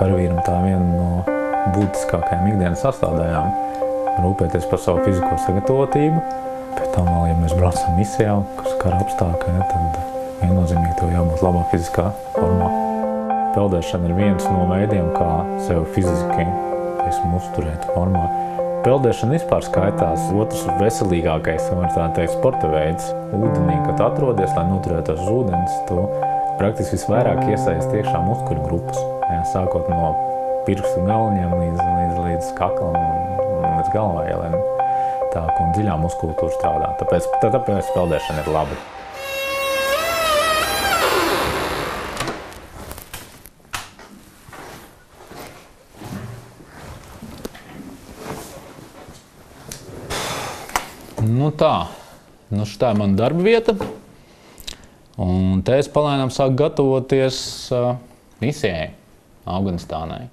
karavīram tā viena no būtiskākajām ikdienas sastāvdaļām rūpēties par savu fizisko sagatavotību. Pēc tam vēl, ja mēs braucam misijā, kas kara apstākļi, tad viennozīmīgi tev jābūt labā fiziskā formā. Peldēšana ir viens no veidiem, kā sevi fiziski uzturēt formā. Peldēšana vispār skaitās otrs veselīgākais, var tā teikt, sporta veids. Ūdenī, kad atrodies, lai noturētos uz ūdens, tu praktiski visvairāk iesaisti iekšā muskuļu grupas. Sākot no pirkstu galiņiem līdz kaklam un līdz galvai, tā un dziļā muskultūra strādā. Tāpēc peldēšana ir labi. Šitā ir mana darba vieta. Un te es palēnām sāku gatavoties misijai Afganistānai.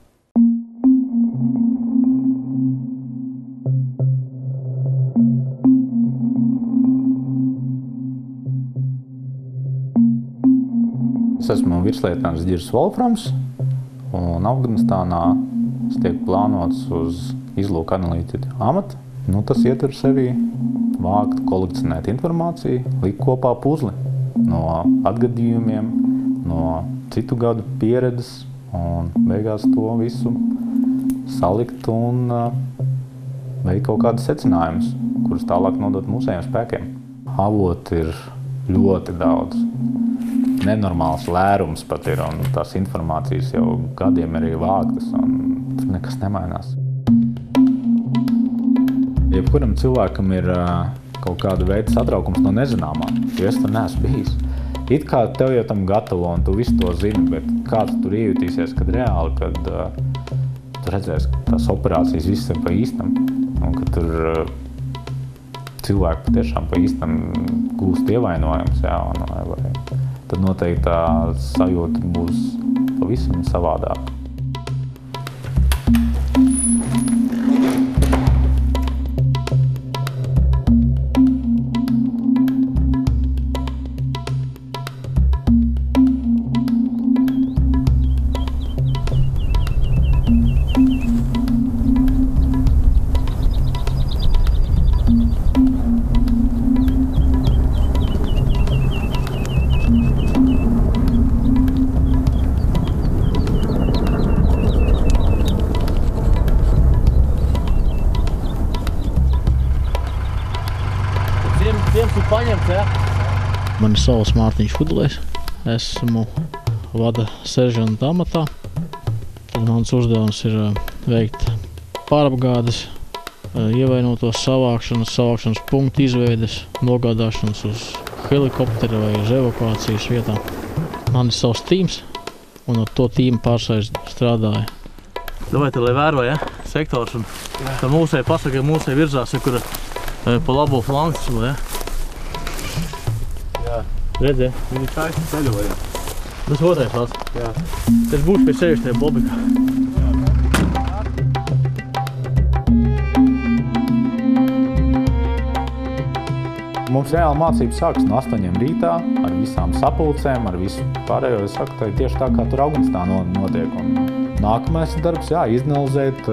Es esmu virslietnants Ģirs Volframs, un Afganistānā es tiek plānots uz izlūka analītiķa amatu. Tas ietver sevī vākt, kolekcionēt informāciju, likt kopā puzli no atgadījumiem, no citu gadu pieredzes un beigās to visu salikt un veikt kaut kādus secinājumus, kurus tālāk nodot mūsējiem spēkiem. Avoti ir ļoti daudz. Nenormāls lērums pat ir, un tās informācijas jau gadiem ir vāktas, un tur nekas nemainās. Jebkuram cilvēkam ir kaut kāda veida satraukums no nezināmā, jo es tur neesmu bijis. It kā tev jau tam gatavo un tu visu to zini, bet kāds tur iejutīsies, kad reāli, kad tu redzēsi, ka tās operācijas viss ir pa īstam, un ka tur cilvēki patiešām pa īstam gūst ievainojums, tad noteikti tā sajūta būs pavisam savādāk. Mani sauc Mārtiņš Kudlējs. Esmu vada seržanta amatā. Tad mans uzdevums ir veikt pārapgādes, ievainotos savākšanas punktu izveides, nogādāšanas uz helikoptera vai uz evakuācijas vietām. Man ir savs tīms, un ar to tīmu pārsaiz strādāja. Davai te, lai vēro, sektors, un tā mūsēji pasaka, mūsēji virzās, kur pa labo flanku, Redzi, viņi taisni ceļoja. Tas otrais tās. Jā. Tas būs pie sevis tajā bobikā. Mums reāli mācības sākas no 8 rītā, ar visām sapulcēm, ar visu pārējo. Es saku, tā ir tieši tā, kā tur Afganistānā notiek. Un nākamais darbs, izanalizēt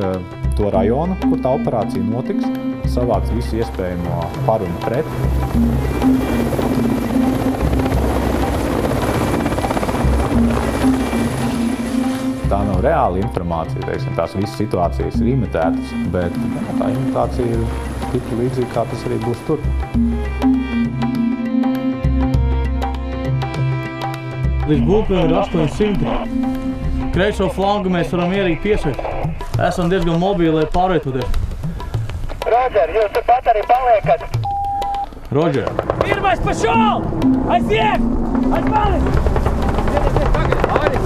to rajonu, kur tā operācija notiks, savākt visu iespējamo par un pret. Tā nav reāla informācija, tās visas situācijas ir imitētas, bet tā imitācija ir stipri līdzīga, kā tas arī būs tur. Līdz gultiem ir 800. Kreiso flangu mēs varam mierīgi piesveikt. Esam diezgan mobili, lai pārvietoties. Rodžer, jūs tepat arī paliekat. Rodžer. Pirmais pa šolu! Aiziet! Aizpaliet! Tagad, Māris!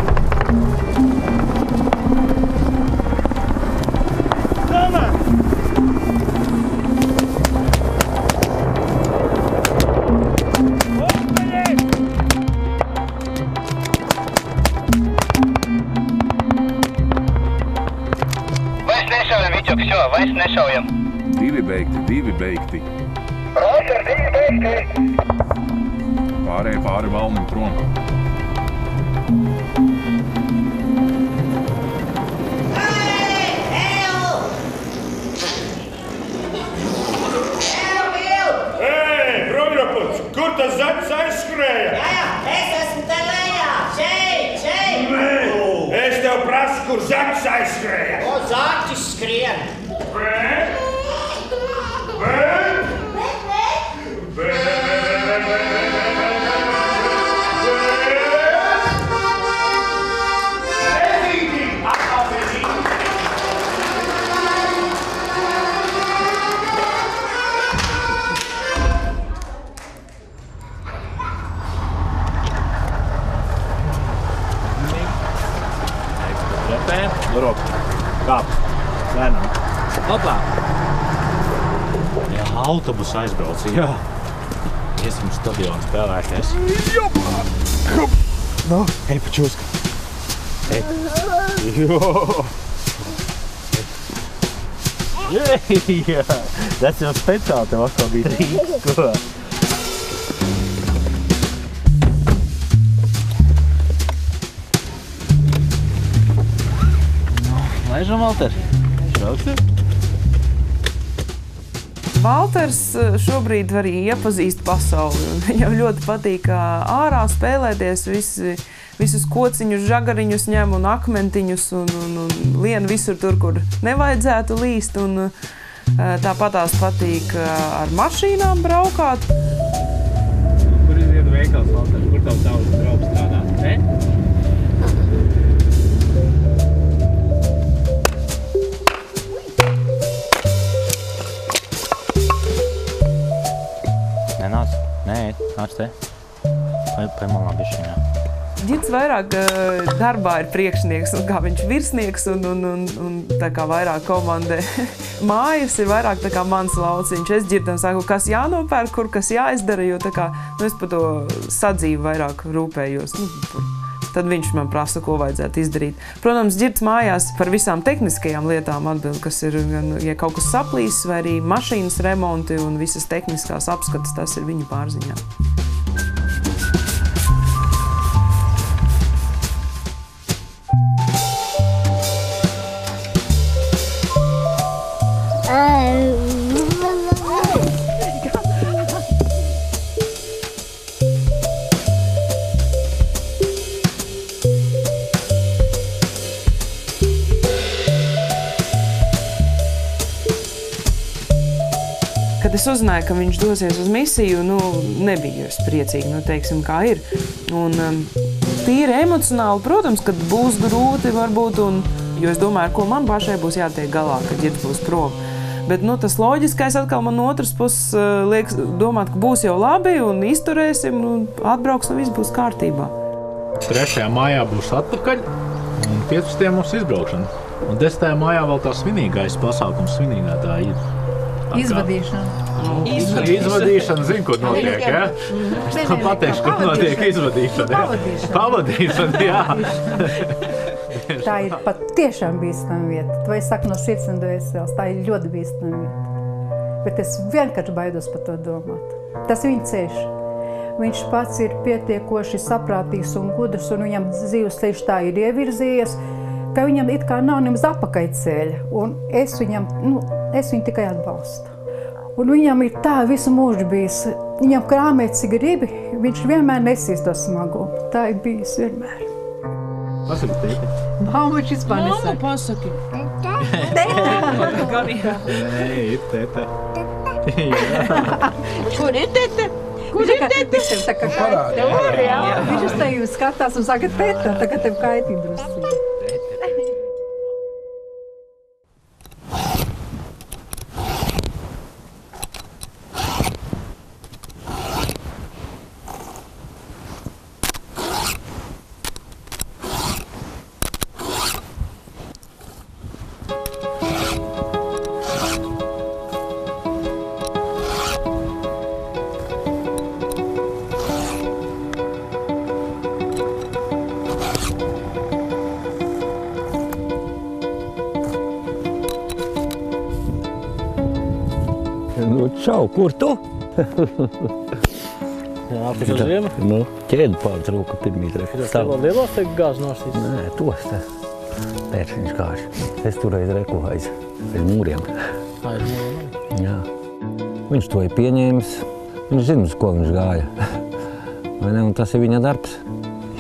Vairs nešaujam. Divi beigti. Roger, 2 beigti. Pāri valnim prom. kur zaķis aizskrēja? O, zaķis skrien! Durok, kāp, lēnām. Hopā! Jā, autobus aizbrauc, jā. Iesim stadionu spēlēties. Jopā! No, ej pa čūska. Ej. Jo! Jā, tas jau speciāli tev atkal bija rīks, ko? Laižam, Valter. Brauksim? Valters šobrīd arī iepazīst pasauli. Viņam ļoti patīk ārā spēlēties, visus kociņus, žagariņus ņem un akmentiņus un lien visur tur, kur nevajadzētu līst. Un tāpatās patīk ar mašīnām braukāt. Kur ir viena veikals, Valter? Kur tavu draugu strādā? Ne? Nenāc? Nē, nāc te. Vai malā bišķiņā. Ģits vairāk darbā ir priekšnieks, un kā viņš virsnieks, un tā kā vairāk komandē. Mājas ir vairāk tā kā mans lauciņš. Es Ģirtam saku, kas jānopērk, kur kas jāizdara, jo tā kā, es par to sadzīvi vairāk rūpējos. Tad viņš man prasa, ko vajadzētu izdarīt. Protams, Ģirts mājās par visām tehniskajām lietām atbild, kas ir, ja kaut kas saplīsis, vai arī mašīnas remonti un visas tehniskās apskatas, tas ir viņa pārziņā. Kad es uzzināju, ka viņš dosies uz misiju, nebiju es priecīgi, teiksim, kā ir. Un tīri emocionāli, protams, kad būs grūti varbūt, jo es domāju, ar ko man pašai būs jātiek galā, kad Ģirts būs prom. Bet tas loģiskais atkal man otras puses liekas domāt, ka būs jau labi un izturēsim, atbrauks un viss būs kārtībā. 3. maijā būs atpakaļ un 15. mums izbraukšana. Un 10. maijā vēl tā svinīgais pasākums, svinīgā tā ir. Izvadīšana. Izvadīšana, zinu, kur notiek, ja? Es tam pateikšu, kur notiek izvadīšana. Pavadīšana, jā. Tā ir pat tiešām bīstama vieta. To es saku no sirds un dvēseles. Tā ir ļoti bīstama vieta. Bet es vienkārši baidos par to domāt. Tas ir viņa ceļš. Viņš pats ir pietiekoši saprātīgs un gudrs, un viņam dzīves ceļš tā ir ievirzījies, ka viņam it kā nav nemaz apakaļceļa. Un es viņu tikai atbalstu. Un viņam ir tā visu mūžu bijis. Viņam krāmēt, cik gribi, viņš vienmēr nesīs to smagumu. Tā ir bijis vienmēr. Pasaki, tēti. Mamma, viņš vispār nesaka. Mamma, pasaki. Nē, ir tēte. Kur ir tēte? Kur ir tēte? Viņš tev tā kā kaitī. Viņš uz tevi skatās un saka, tēte, tā kā tev kaitī drusku. Čau, kur tu? Jā, pēc uz ziemu? Ķēdu pārtrūka pirmīt reizi. Tas tev lielos te gāzi nostīs? Nē, tos te pēršiņš gāži. Es turreiz reku aiz mūriem. Aiz mūriem? Jā. Viņš to ir pieņēmis. Viņš zina, uz ko viņš gāja. Vai ne? Un tas ir viņa darbs.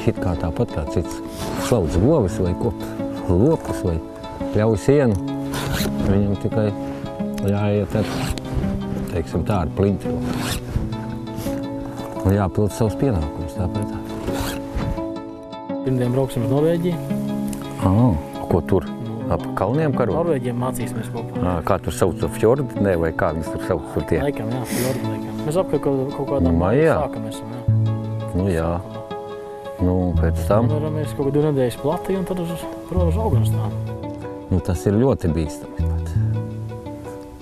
It kā tāpat kā cits šlauds govis vai ko. lokus vai pļauj sienu. Viņam tikai jāiet ar, teiksim tā, ar plinti. Un jāpild savus pienākumus, tāpēc. Pirmdien brauksim uz Norvēģiju. Ko tur? Ap kalniem karot? Norvēģiem mācīsimies kopā. Kā tur sauc fjordi? Nē, vai kā viņas tur sauc tur tie? Laikam, jā, fjordi laikam. Mēs apkārt kaut kādā sākam esam, jā. Nu jā. Nu, pēc tam? Mēs kaut kādu nedēļas plati un tad uz Afganistānu. Nu, tas ir ļoti bīstami pat.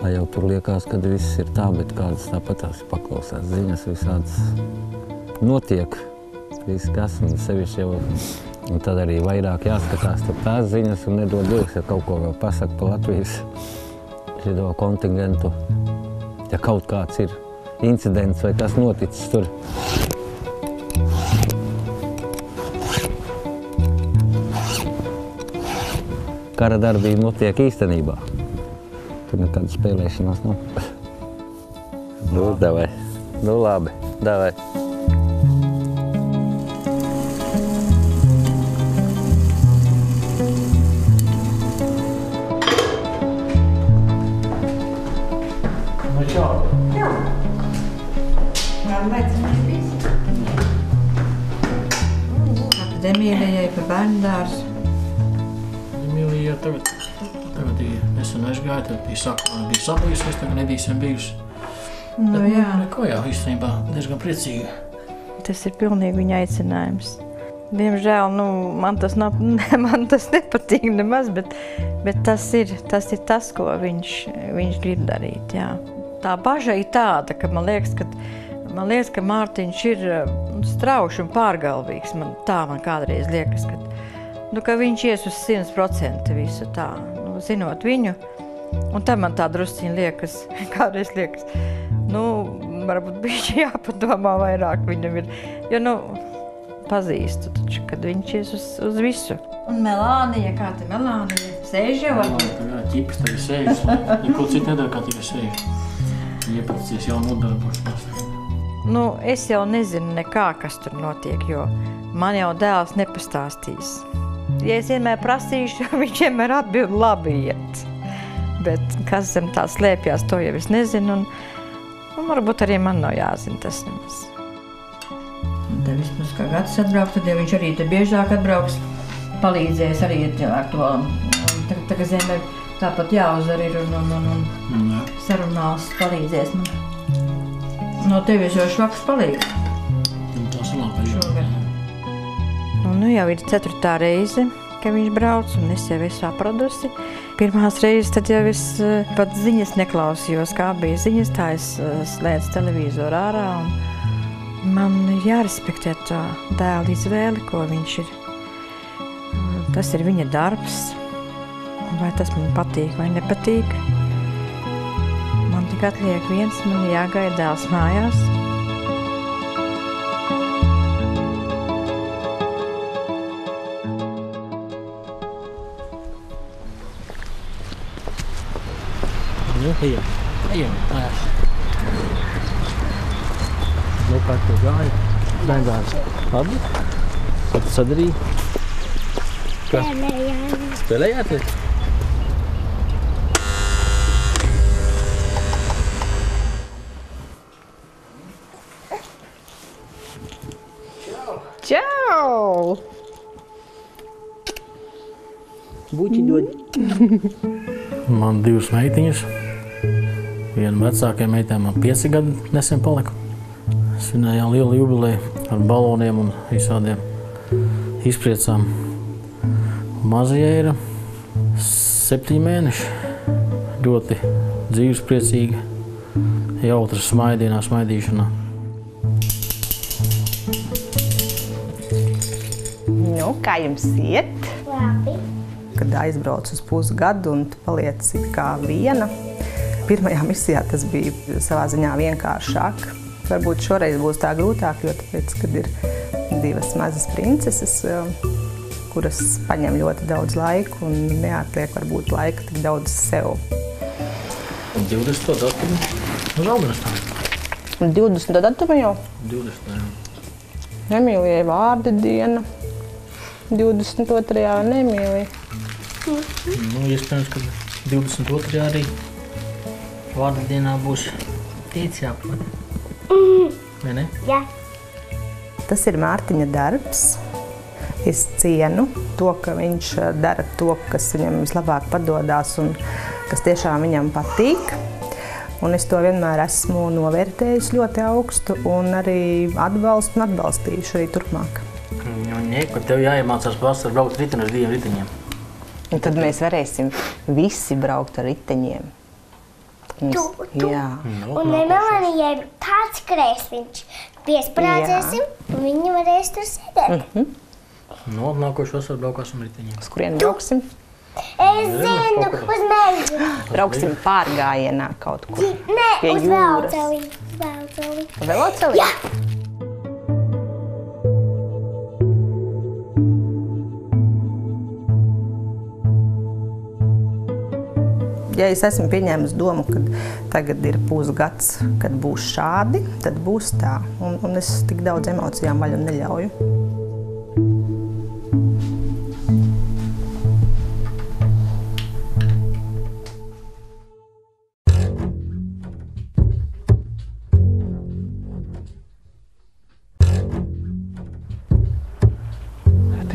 Lai jau tur liekas, ka viss ir tā, bet kādas tāpatās paklausās ziņas, visādas notiek. Viss kas, un sevišķi jau. Un tad arī vairāk jāskatās tur tās ziņas un nedod Dievs, ja kaut ko vēl pasaka pa Latvijas šido kontingentu. Ja kaut kāds ir incidents vai kas noticis tur. Kara darbība notiek īstenībā. Tur nekāda spēlēšanās nav. Nu, davai. Nu, labi. Davai. Emīlijai pa bērndārzu. Emīlija tagad nesen aizgāja, tad bija sākumā bija saplīsies, tagad nedīsam bijusi. Nu jā. Neko jau īstenībā diezgan priecīga. Tas ir pilnīgi viņa aicinājums. Diemžēl, man tas nepatīk nemaz, bet tas ir tas, ko viņš grib darīt, jā. Tā baža ir tāda, ka man liekas, ka Mārtiņš ir strauši un pārgalvīgs. Man kādreiz liekas, ka viņš ies uz 100% visu tā, zinot viņu. Un tad man tā drusciņa liekas, kādreiz liekas, varbūt bija jāpadomā vairāk viņam ir. Jo, pazīstu taču, kad viņš ies uz visu. Un Melānija, kā te Melānija? Sēž jau varbūt? Jā, ķipis tagad sēž. Neko citu nedara, kā tikai sēž. Iepatīcies jau nodarbošanās. Es jau nezinu nekā, kas tur notiek, jo man jau dēls nepastāstīs. Ja es vienmēr prasīšu, viņš vienmēr atbild labi iet. Bet kas zem tā slēpjās, to jau es nezinu, un varbūt arī man nav jāzina tas nemaz. Un te vismaz kā gads atbrauks, tad jau viņš arī te biežāk atbrauks, palīdzēs arī ar to. Tagad zemē tāpat jāuzvar ir un sarunās palīdzēs man. No tevis jau švaks palīdz. Tas labi. Šogad. Jau ir 4. reize, ka viņš brauc, un es jau esmu apradusi. Pirmās reizes tad jau es pat ziņas neklausījos, kā bija ziņas, tā es slēdzu televizoru ārā. Man jārespektē tā dēla izvēle, ko viņš ir. Tas ir viņa darbs. Vai tas man patīk vai nepatīk. Man tik atliek viens, man jāgaida dēls mājās. Ejam, mājās. Kā tu gāji? Bērndārs. Labi? Ko tu sadarīji? Spēlējāties? Čau! Buķi dod. Man 2 meitiņas. Viena vecākajai meitai man 5 gadi nesen palika. Svinējām lielu jubileju ar baloniem un visādiem izpriecām. Mazajai ir 7 mēneši. Ļoti dzīvespriecīga, jautra smaidīšanā. Kā jums iet? Labi. Kad aizbrauc uz pusgadu un tu paliec kā viena. Pirmajā misijā tas bija savā ziņā vienkāršāk. Varbūt šoreiz būs tā grūtāk, jo tāpēc, kad ir 2 mazas princeses, kuras paņem ļoti daudz laiku un neatliek varbūt laika tik daudz sev. 20. datumu uz Afganistānu. 20. datumu jau? 20. Emīlijai vārda diena. 22. nemīlī. Nu, iespējams, ka 22. arī vārda dienā būs tētis jāpavada. Vai ne? Jā. Tas ir Mārtiņa darbs. Es cienu to, ka viņš dara to, kas viņam vislabāk padodās un kas tiešām viņam patīk. Un es to vienmēr esmu novērtējusi ļoti augstu un arī atbalstu un atbalstīšu arī turpmāk. Ka tev jāiemācās vasarā braukt riteni ar 2 riteņiem. Un tad mēs varēsim visi braukt ar riteņiem. Jā. Un Melanijai tāds krēsliņš. Piesprādzēsim un viņi varēs tur sēdēt. No, nākošu vasaru braukāsim riteņiem. Uz kurien brauksim? Es zinu, uz meļu. Brauksim pārgājienā kaut kur. Nē, pie uz jūras. Velceli. Veloceli? Jā. Ja es esmu pieņēmusi domu, ka tagad ir pusgads, kad būs šādi, tad būs tā. Un es tik daudz emocijām vaļu neļauju.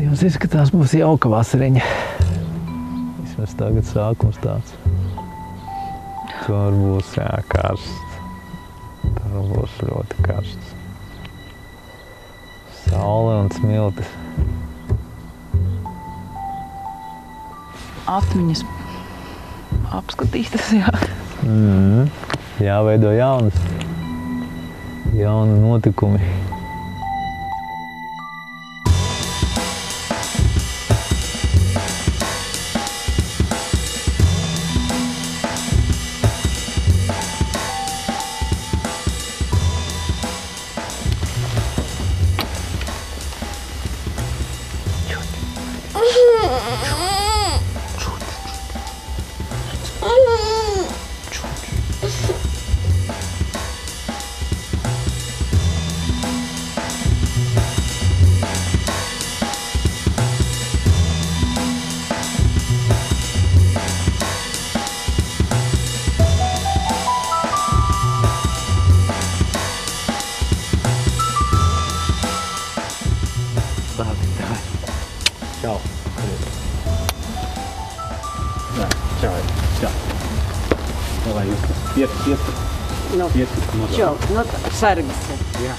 Jums izskatās, būs jauka vasariņa. Vismaz tagad sākums tāds. Tur būs karsts. Tur būs ļoti karsts. Saule un smiltis. Atmiņas apskatītas, jā. Jāveido jauni notikumi. Čau. Čau. Davai, jūs pieskat. Čau, sargas. Jā.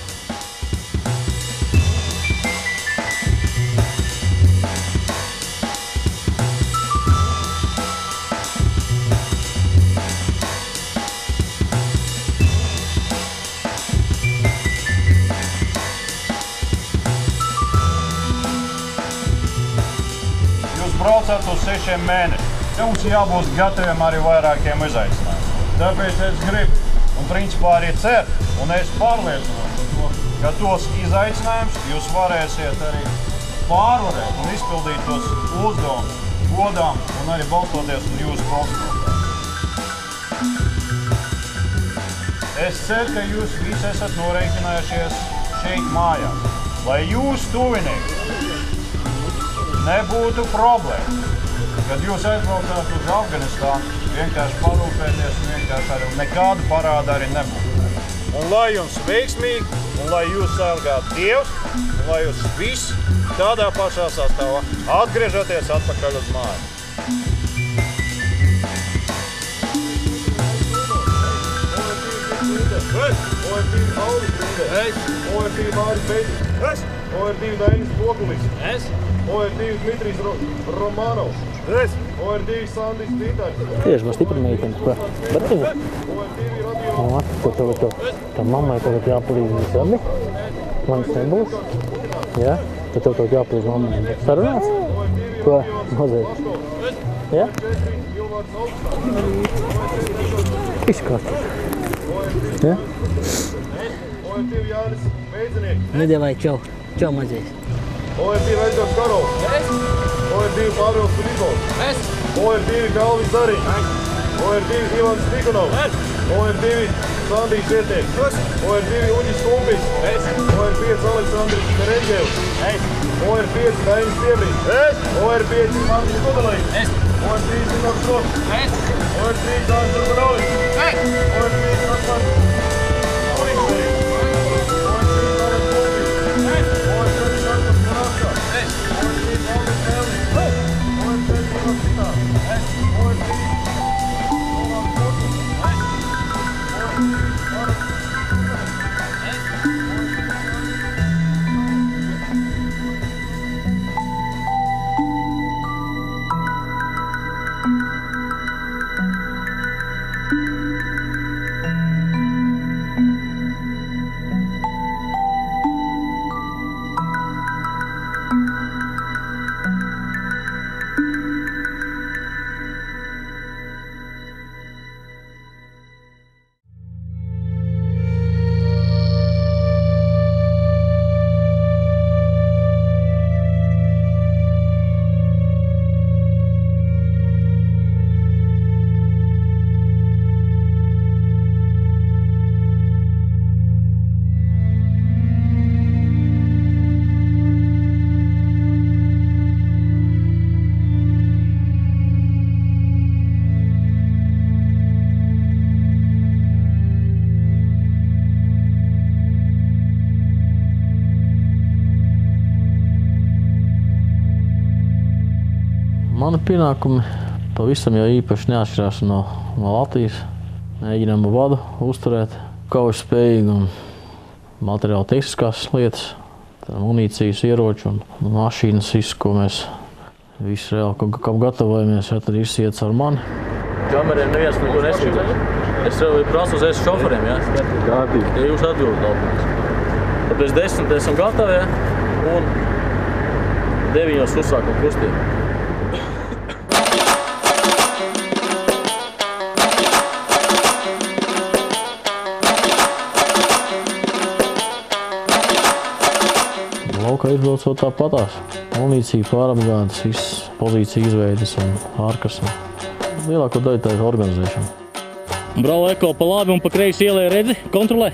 Braucāt uz 6 mēnešiem. Jums jābūt gataviem arī vairākiem izaicinājumiem. Tāpēc es gribu, un principā arī ceru, un es pārliecinos par to, ka tos izaicinājumus jūs varēsiet arī pārvarēt un izpildīt tos uzdevumus godām un arī balstoties uz jūsu profesionalitāti. Es ceru, ka jūs visi esat norēķinājušies šeit mājās, lai jūs tuvinieki nebūtu problēma, kad jūs aizbraucāt uz Afganistānu, vienkārši parūpēties un vienkārši arī nekādu parādu arī nebūtu. Un lai jums veiksmīgi, un lai jūs sargātu Dievs, un lai jūs visi tādā pašā sastāvā atgriežaties atpakaļ uz māju. OR2 Auris Brīdē. OR2 Māris Beidzis. OR2 Dainis Bogulis. OR2 Dmitrijs Romanovs. OR2 Sandis Tītāļs. Tieši man stipri meiteni. Pareizi? Tā mammai tagad jāpalīdz visi abi. Manis nebūs. Jā? Tad tev tagad jāpalīdz mammai. Sarunāts? Ko? Mazliet. Jā? Izkārtīt. Jā? OR2 Jānis Beidzinieks. Nedēvāji, čau. Čau, mazais. OR2 Aizgars Karovs. OR2 Pāvils Frigovs. OR2 Galvis Zariņš. OR2 Ivans Tikonovs. OR2 Sandijs Vietnieks. OR2 Uģis Kumpis. OR5 Aleksandrs Kareņģevs. OR5, Rainis piebrīd. OR5, Mārtiņš Kudelīts. OR3, Zinors Krops. OR3, Dāns Durbanovs. OR3, Kaspars Kuningsbergs. Mani pienākumi pavisam jau īpaši neatšķirās no Latvijas. Mēģinām vadu uzturēt kaujas spējīgu un materiāli tehniskās lietas, munīcijas, ieroči un mašīnas, visu, ko mēs visu reāli, kam gatavojamies, tad izsiet ar mani. Kameriem neviens neko nesūdzas. Es prasu uz šoferiem, ja? Kārtīgi. Ja jūs atbildat laupās. Tad pēc 10 esam gatavi, ja? Un 9 uzsākam kustību. Laukā izbraucot tāpatās. Munīcija, pārapgādes, visas pozīcija izveidas un ārkas. Lielāko daļu tā ir organizēšana. Brauc eko pa labi un pa kreisi ielai redzi, kontrolē.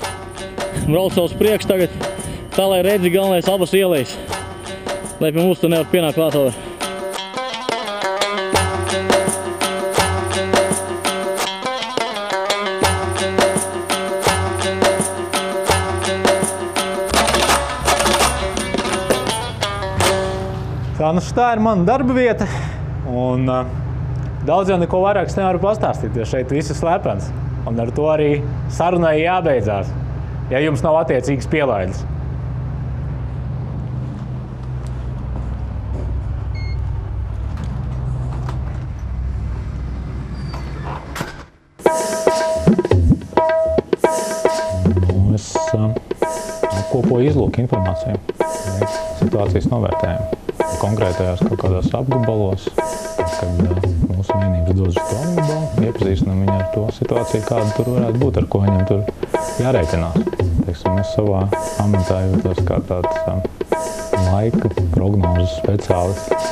Brauc uz priekšu tagad, tā lai redzi galvenais abas ielais. Lai pie mums tu nevar pienākt klāt. Tā ir mana darba vieta, un daudz jau neko vairāk es nevaru pastāstīt, jo šeit viss ir slepens. Un ar to arī sarunai jābeidzās, ja jums nav attiecīgas pielaides. Es apkopoju izlūku informāciju, situācijas novērtējumu. Konkrētajās kaut kādās apgabalos, kad mūsu vienības dodas uz to apgabalu, iepazīstinām viņu ar to situāciju, kāda tur varētu būt, ar ko viņam tur jārēķinās. Teiksim, es savā amatā jūtos kā tāds laika prognozes speciālists.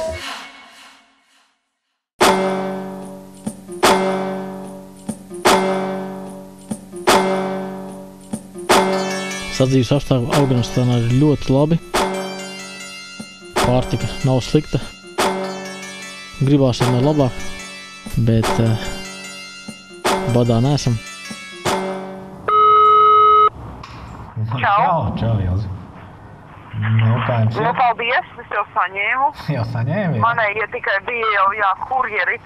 Sadzīves apstākļi Afganistānā ir ļoti labi. Pārtika nav slikta. Gribās vienmēr labāk, bet badā neesam. Čau, Ilzi. Kā jums ir? Paldies, es jau saņēmu. Jau saņēmi? Manējie tikai bija jau, kurjeri.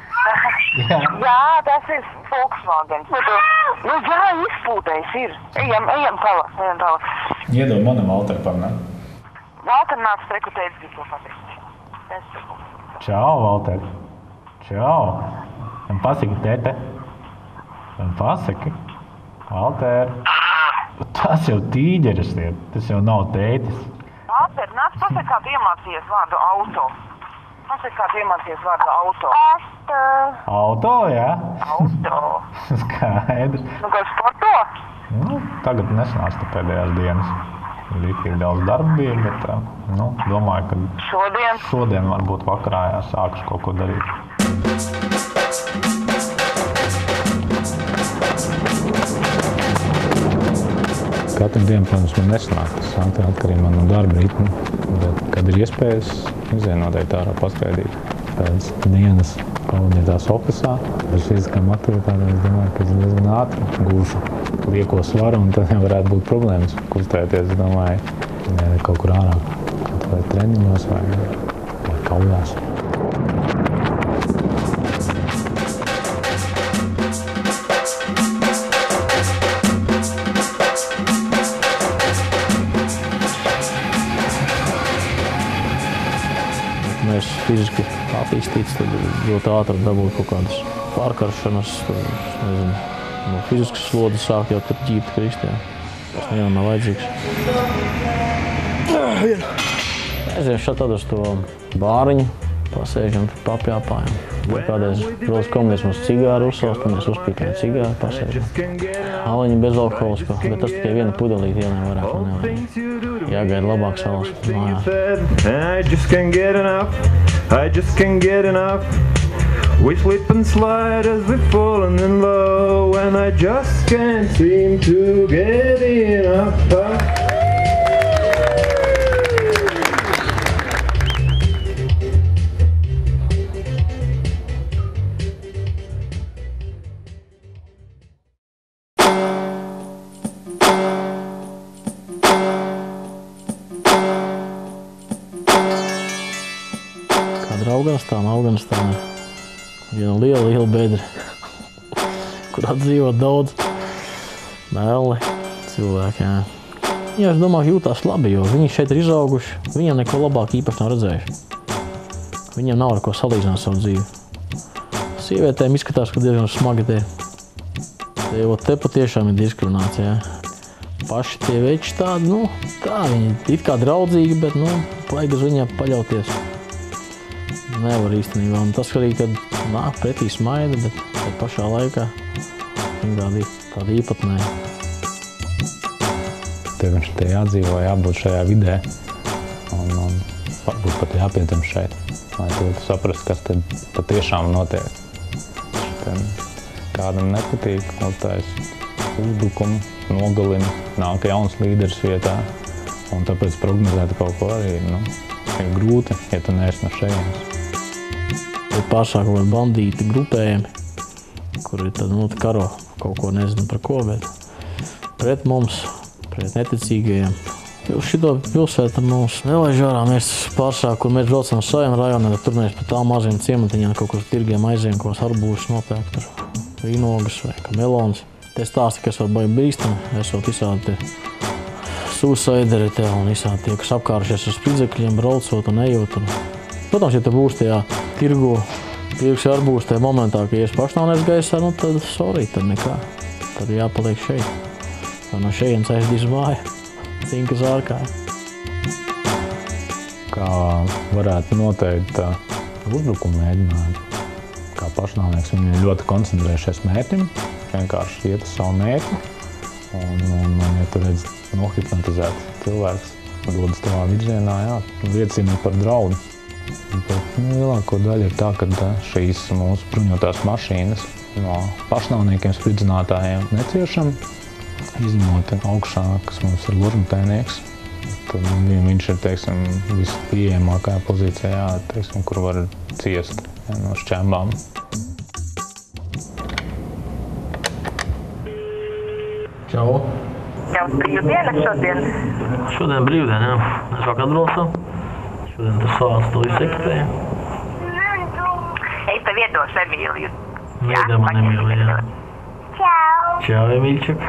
Jā, tas ir Volkswagen. Jā, izpūtējis ir. Ejam tālāk. Iedod manam Valteru parunāt. Valter nāc teku teicis, bija to pateikt. Čau, Valter. Čau. Man pasaki, tēte. Man pasaki. Valter. Tas jau tīģeris ir. Tas jau nav tētis. Valter, nāc pasaki, kā tu iemācījies vārdu auto. Pasaki, kā tu iemācījies vārdu auto. Auto, jā? Auto. Skaidrs. Kā sporto? Tagad nesanāca pēdējās dienas. Ir daudz darba bija, bet domāju, ka šodien varbūt vakarā sākuši kaut ko darīt. Katru dienu, protams, man nesanāk. Tas atkarībā no darba ritma. Bet, kad ir iespējas, izēju noteikti ārā paskaidīt. Pēc dienas pavadītās ofisā, bez fiziskām aktivitātēm, es domāju, ka es diezgan ātri gūšu lieko svaru, un tad jau varētu būt problēmas kustēties, es domāju, kaut kur ārā, kaut vai treniņos vai kaujās. Mēs fiziski attīstīts, tad ļoti ātri dabūt kaut kādas pārkaršanas, nezinu, no fiziskas slodzes sāk jau tur ģīpti krist, jā. Tas nevienam nav vajadzīgs. Aizies šeit tad uz to bāriņu, pasēžam, papjāpājam. Kādreiz Rolas komunijas mums cigāru uzsauc, tad mēs uzpīkājam cigāru, pasēžam. Aliņa bezalkoholisko, bet tas tikai viena pudelīti ienē vairāk man nevajag. Jāgaida labāk salas mājās. I just can't get enough. We slip and slide as we're falling in love, and I just can't seem to get enough. Afganistānā. Viena liela bedra, kurā dzīvo daudz melli cilvēki. Jā, es domāju, ka jūtās labi, jo viņi šeit ir izauguši, viņiem neko labāk īpaši nav redzējuši. Viņiem nav ar ko salīdzināt savu dzīvi. Sievietēm izskatās, ka diezgan smagi te. Te patiešām ir diskriminācija. Paši tie veči tādi, viņi it kā draudzīgi, bet, vajag uz viņiem paļauties. Nevar īstenībā, un tas arī, kad nāk pretī smaida, bet pašā laikā viņi tādi īpatnēji. Tev viņš te jādzīvo, jābūt šajā vidē, un varbūt pat jāpietam šeit, lai tu saprast, kas te patiešām notiek. Kādam nepatīk, uztais uzbrukumu, nogalina, nāk jauns līderis vietā, un tāpēc prognozēt kaut ko arī ir grūti, ja tu neesi no šejienes. Ir pārsāk kaut kādi bandīti grupējumi, kuri tad karo kaut ko nezinu par ko, bet pret mums, pret neticīgajiem. Šito pilsētu mums nelaiž ārā, mēs pārsāk, kur mēs braucam uz saviem rajoniem, tur mēs pa tām maziem ciematiņiem kaut kur tirgiem aizējam, kaut kāds arbūšas nopērk, tur vīnogas vai melons. Te stāsti, kas var baigi bīstami, esot visādi suicideri te un visādi tie, kas apkārušies ar spridzekļiem, braucot un ejot. Protams, ja te būs tajā tirgu, tirgus var būs tajā momentā, ka ies pašnāvnēs gaisā, tad sorry, tad nekā. Tad jāpaliek šeit. Vai no šejienes aizdīs māja, cinkas ārkā. Kā varētu noteikt uzbrukumu mēģinājumu. Kā pašnāvnieks viņi ir ļoti koncentrējušies mērķim, vienkārši iet uz savu mērķi. Un ja tu redz nohipnotizēt cilvēks, dodas tavā virzienā, liecina par draudu. Bet lielāko daļu ir tā, ka šīs mūsu bruņotās mašīnas no pašnāvniekiem spridzinātājiem neciešam, izņemot augšā, kas mums ir ložmetēnieks. Tad viņš ir, teiksim, vispieejamākajā pozīcijā, teiksim, kur var ciest no šķembām. Čau! Jums brīvdiena šodien? Šodien brīvdiena, jā. Mēs vakar atbraucam. Šodien tas sāc to visu ekipēju. Ej, tev iedos Emīliju. Iedod man Emīliju, jā. Čau! Čau, Emīļčuk!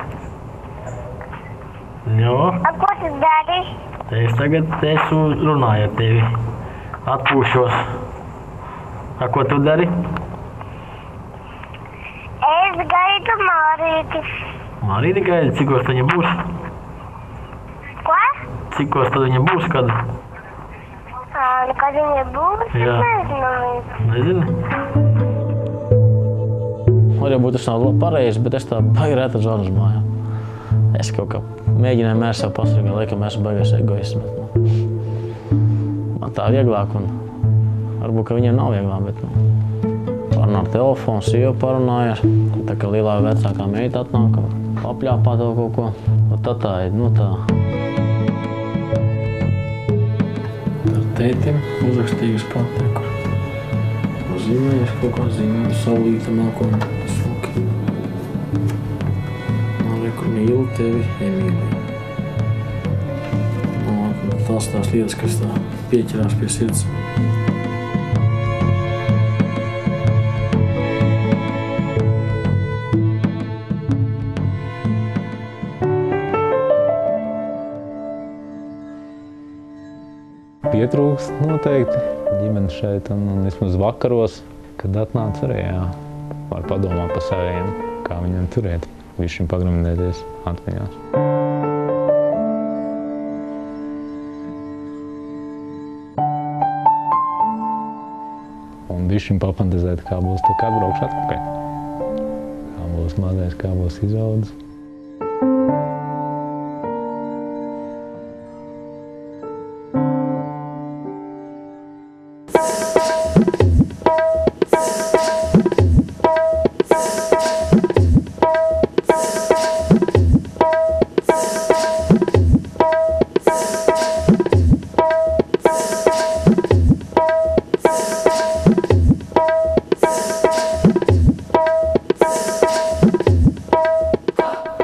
Jo? A, ko tu dari? Es tagad runāju ar tevi. Atpūšos. A, ko tu dari? Es gaidu Mārīti. Mārīti gaidi? Cikos tad viņa būs? Ko? Cikos tad viņa būs, kad? Kad viņa būs? Jā. Nezinu? Var jau būt tas nav pareizi, bet es tā baigi rēta zvanu uz mājām. Es kaut kā mēģināju mēr sev pasargāt, laikam esmu baigais egoisms. Man tā vieglāk un varbūt, ka viņiem nav vieglāk, bet pār parunā ar telefonu, sieva parunājās. Tā kā lielā vecākā meita atnāk, apļāpā to kaut ko. Tad tā ir, nu tā. Ar tētim uzrakstījusi patieku. Zīmējuši kaut kā zīmējuši saulīta nākotnē. Smuki. Man liekur mīlu tevi, Emīlija. Tās lietas, kas tā pieķerās pie sirds. Pietrūkst noteikti ģimene šeit un vismaz vakaros, kad atnāca arī, jā, var padomāt par saviem, kā viņiem turiet, višķiņ pagremdēties atmiņās. Un višķiņ papantazēt, kā būs tā kā braukšu atpakaļ. Kā būs mazais, kā būs izaudzis.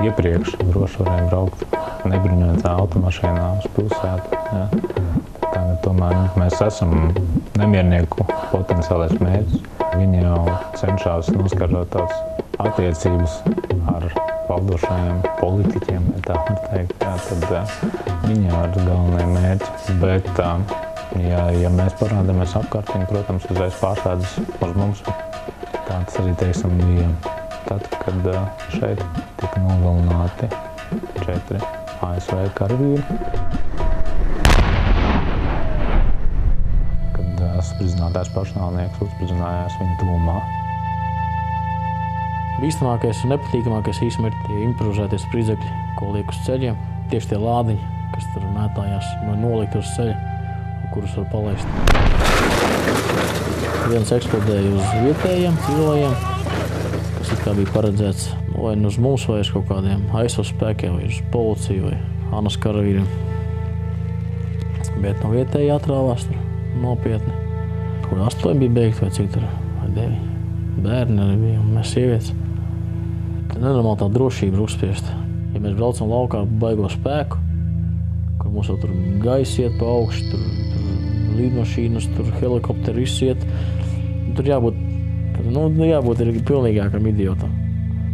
Iepriekš droši varēja braukt, nebruņot automašīnā uz pilsētu. Ja. Tagad tomēr mēs esam nemiernieku potenciālais mērķis. Viņi jau cenšas noskaidrot tādas attiecības ar valdošajiem politiķiem, ja tā var teikt. Ja, tad viņi jau ir galvenie mērķi. Bet, ja mēs parādāmies apkārt, viņi, protams, uzreiz pārslēdzas uz mums. Tāds arī, teiksim, bija tad, kad šeit tika nogalināti 4 ASV karavīri. Kad spridzinātais pašnāvnieks uzspridzinājās viņa tuvumā. Bīstamākais un nepatīkamākais īstenībā ir tie improvizētie spridzekļi, ko liek uz ceļiem. Tieši tie lādiņi, kas tur mētājās nolikt uz ceļa, kurus var palaist. Viens eksplodēja uz vietējiem, civilajiem, kas it kā bija paredzēts vai uz mums, vai uz kaut kādiem ASV spēkiem, vai uz policiju, vai ANAS karavīriem. Bet no vietēji atrāvās tur nopietni. Kur 8 bija beigti, vai cik tur, vai 9. Bērni arī bija, un mēs sievietes. Tad nenormāli tā drošība ir uzspiesta. Ja mēs braucam laukā ar baigo spēku, kur mums jau tur gaisa iet pa augšu, tur līdmašīnas, tur helikopteri viss iet, tur jābūt ir pilnīgākam idiotam,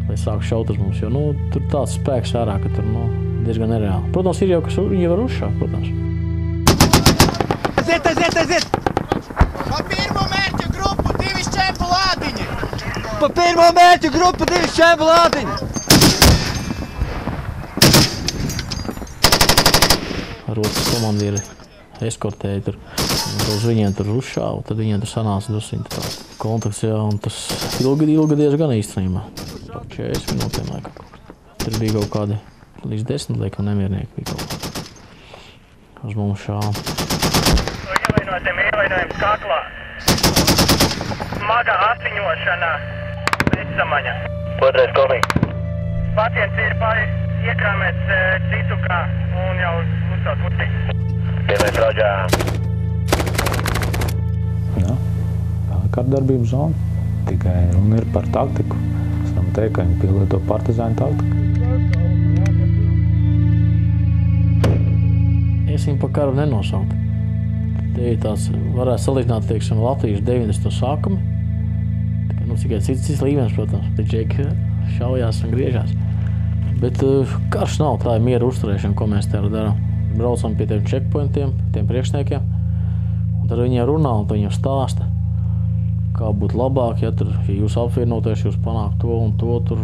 lai sāk šaut uz mums, jo tur tāds spēks ārā, ka tur diezgan nereāli. Protams, ir jau, kas viņi var uzšākt, protams. Aiziet! Pa pirmo mērķu grupu 2 šķēpu lādiņi! Pa pirmo mērķu grupu 2 šķēpu lādiņi! Rotas komandieri eskortēja tur, uz viņiem tur uzšāva, tad viņiem tur sanāca drusciņi tāds kontakts, jā, un tas ilga diezgan īstenībā. 40 minūtēm laikam. Tur bija kaut kādi līdz 10 liekam nemiernieki bija kaut kādi. Uz mums šāva. Ievainojums kaklā. Smaga asiņošana. Līdzsamaņa. Otrais kopīgi. Pacients ir iekrāmēts citukā un jau uzsākt puti. Pirmais raudžā. Jā, tā ir kārdarbības zona. Tikai runa ir par taktiku. Mēs varam teikt, ka viņi pielieto partizāņu taktiku. Es viņu pa karu nenosaukt. Te ir tāds, varētu salīdzināt, teiksim, Latvijas 90. sākumi. Tikai cits līmenis, protams. Te džeki šaujās un griežās. Bet karš nav, tā ir miera uzturēšana, ko mēs te darām. Braucam pie tiem checkpointiem, tiem priekšniekiem. Un tad viņiem runā un viņiem stāsta, kā būtu labāk, ja jūs apvienoties, jūs panāk to un to. Tur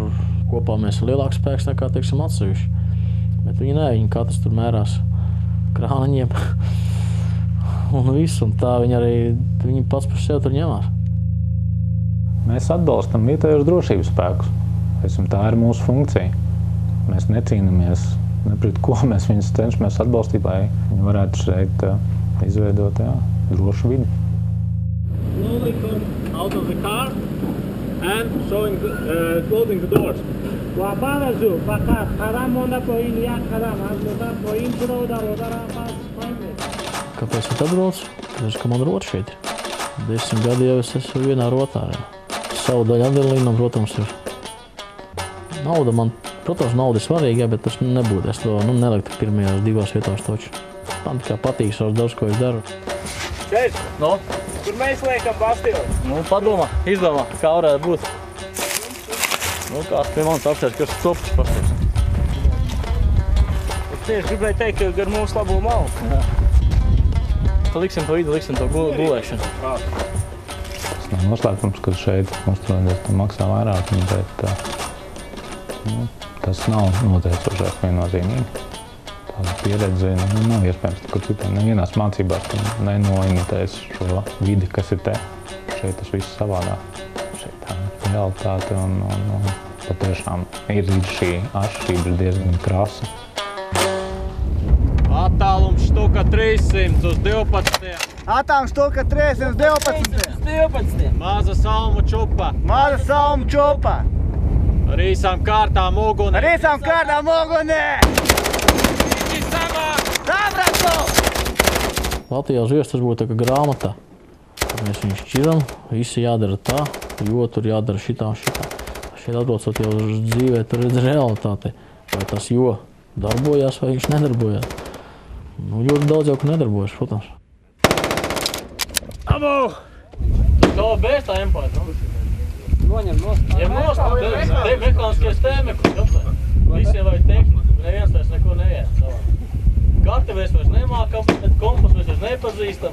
kopā mēs ir lielāks spēks nekā, teiksim, atsevišķi. Bet viņi katrs tur mērās krāniņiem. Un viss, un tā viņi pats par sevi tur ņemās. Mēs atbalstam vietējos drošības spēkus. Tā ir mūsu funkcija. Mēs necīnamies ne pret ko, mēs viņus cenšamies atbalstīt, lai viņi varētu šeit izveidot drošu vidi. Slowly come out of the car. and closing the doors. Kāpēc es atbraucu? Tāpēc, ka man rota šeit ir. 10 gadi jau es esmu vienā rotā. Savu daļu adrenalīnam, protams, ir nauda. Protams, nauda ir svarīga, bet tas nebūtu. Es to neliktu pirmajās 2 vietās toču. Man tikai patīk savs darbs, ko es daru. Šeit? No? Kur mēs liekam bastīvu? Padomā, izdomā, kā varētu būt. Kāds pie manis apsēs, kas copas pasties. Es tieši gribēju teikt, ka gar mūsu labo malu. Liksim to vidu, liksim to gulēšanu. Tas nav noslēpums, ka šeit uzturēties maksā vairāk, bet tas nav noteicošais viennozīmīgi. Tāda pieredze nav iespējams kur citiem. Nevienās mācībās nenoimitēs šo vidi, kas ir te. Šeit tas viss savādāk. Šeit tā realitāte un patiešām ir šī atšķirība diezgan krasa. Attālums štuka 300 uz 12. Attālums štuka 300 uz 12. Maza salmu čupa. Maza salmu čupa. Ar īsām kārtām ugunē. Ar īsām kārtām ugunē. Latvijā uz vietas tas būtu tā kā grāmatā. Mēs viņu šķiram, visi jādara tā, jo tur jādara šitā un šitā. Šeit atbraucot jau uz dzīvē, tur redz realitāti. Vai tas jo darbojās, vai viņš nedarbojās. Ļoti daudz jau, ka nedarbojas, protams. Abu! Tu kā bez tā empāta, no? Noņem nost. Ņem nost, te mekāniskie stēmekļi, kāpēc? Visiem vajag tehniku, neviens vairs neko neiet savā. Karti mēs vairs nemākam, kompas mēs vairs nepazīstam.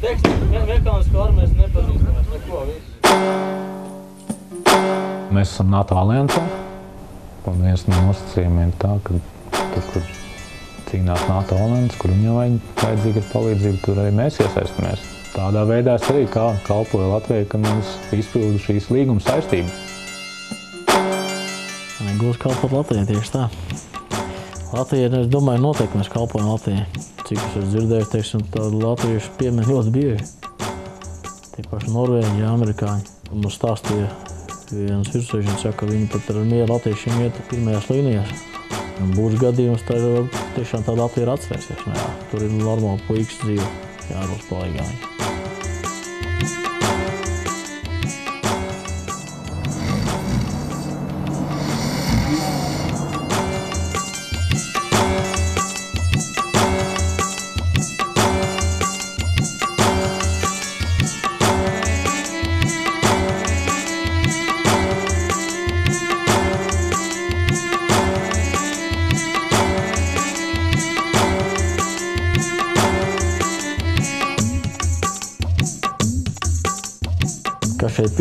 Mekānisku armu mēs nepazīstam, mēs neko visu. Mēs esam NATO aliansā, un viens no nosacījumiem ir tā, ka tur, kur cīnās NATO alianses, kur viņam vajadzīga palīdzība, tur arī mēs iesaistamies. Tādā veidā es arī kalpoju Latvijai, ka mēs izpildu šīs līguma saistības. Gluži kalpot Latvijai, tieši tā. Latvijai, es domāju, noteikti mēs kalpojam Latvijai. Cik es esmu dzirdēju, teiksim, tādu latviešu piemin ļoti bieži. Tie paši norvēģi, amerikāņi. Mums stāstīja viens virsēžins, saka, ka viņi pat ar mieru latviešiem iet pirmajās līnijās. Būs gadījums, tā tiešām tā Latvija ir atcerēsies. Jā, tur ir normāli puikas dzīve, jābūt palīgā viņi. Kas šeit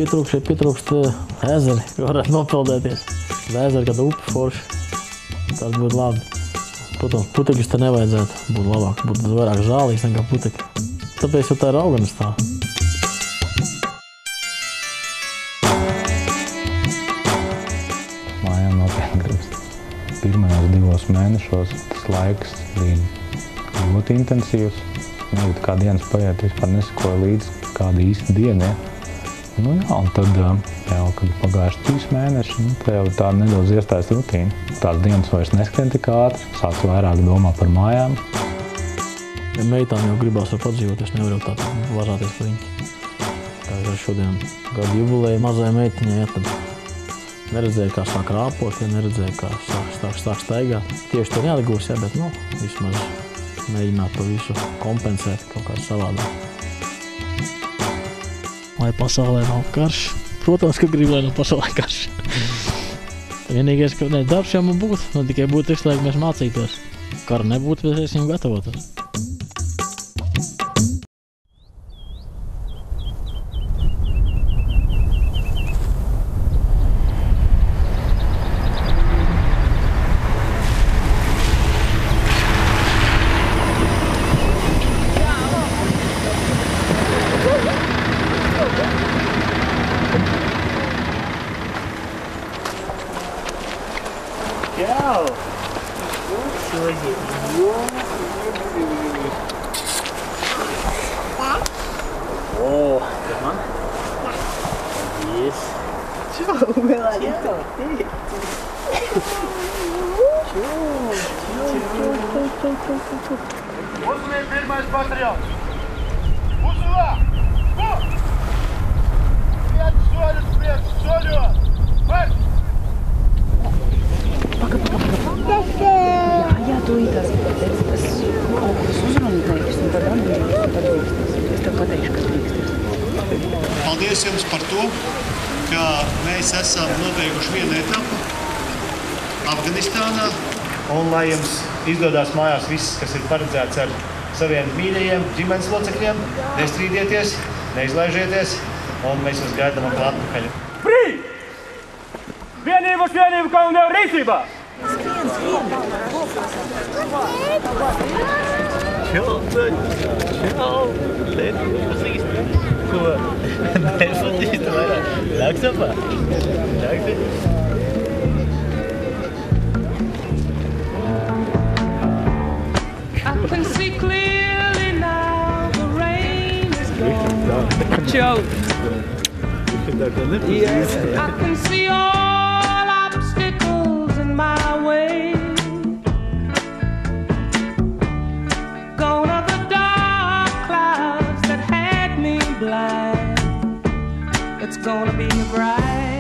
pietrūkst ezeri, ko varētu nopeldēties. Ezeri, kāda upe forši, tas būtu labi. Protams, putekļus te nevajadzētu būt labāk, būtu vairāk žālīgs nekā putekļi. Tāpēc jau tā ir auganas tā. Mājām nopietni gribas. Pirmajos 2 mēnešos tas laiks bija ļoti intensīvs. Negad kā dienas paiet, vispār nesakoja līdz kāda īsta diena. Nu jā, un tad jau, kad pagājuši 3 mēneši, tā jau tā nedaudz iestājas rutīna. Tās dienas vairs neskrien tik ātri, sāc vairāk domāt par mājām. Ja meitām jau gribās ar padzīvot, es nevaru tā vazāties par viņu. Kā es šodien gadu jubilēju mazai meitiņai, ja tad neredzēju, kā sāk rāpot, ja neredzēju, kā sāk staigāt. Tieši to neatgūs, ja, bet, vismaz mēģināt to visu kompensēt kaut kā savādāk. Lai pasaulē nav karš. Protams, ka gribu, lai nav pasaulē karš. Vienīgais, ka darbs jau man būtu, tikai būtu visu laiku mēs mācītos. Kara nebūtu, bet es viņam gatavotos. Čau, Melāņa. Uzmanību, pirmais bataljons! Uzvā! Viens soļus priekš, soļot! Marš! Jā, tu ītās. Es uzrunu teiks, un tad atbildēs, un tad drīkstēs. Es tev pateikšu, ka drīkstēs. Paldies jums par to, ka mēs esam nobeiguši vienu etapu Afganistānā. Un lai jums izdodās mājās viss, kas ir paredzēts ar saviem mīļajiem ģimenes locekļiem, nestrīdieties, neizlaižieties, un mēs jūs gaidām atpakaļ. Brīd! Vienību uz vienību kaundev rīcībā! Čau! Ko? Nepazīstu vairāk. Nāks apā? Nāks? I can see clearly now the rain is gone. Joe. Yes. I can see all obstacles in my way. Gone are the dark clouds that had me blind. It's gonna be a bright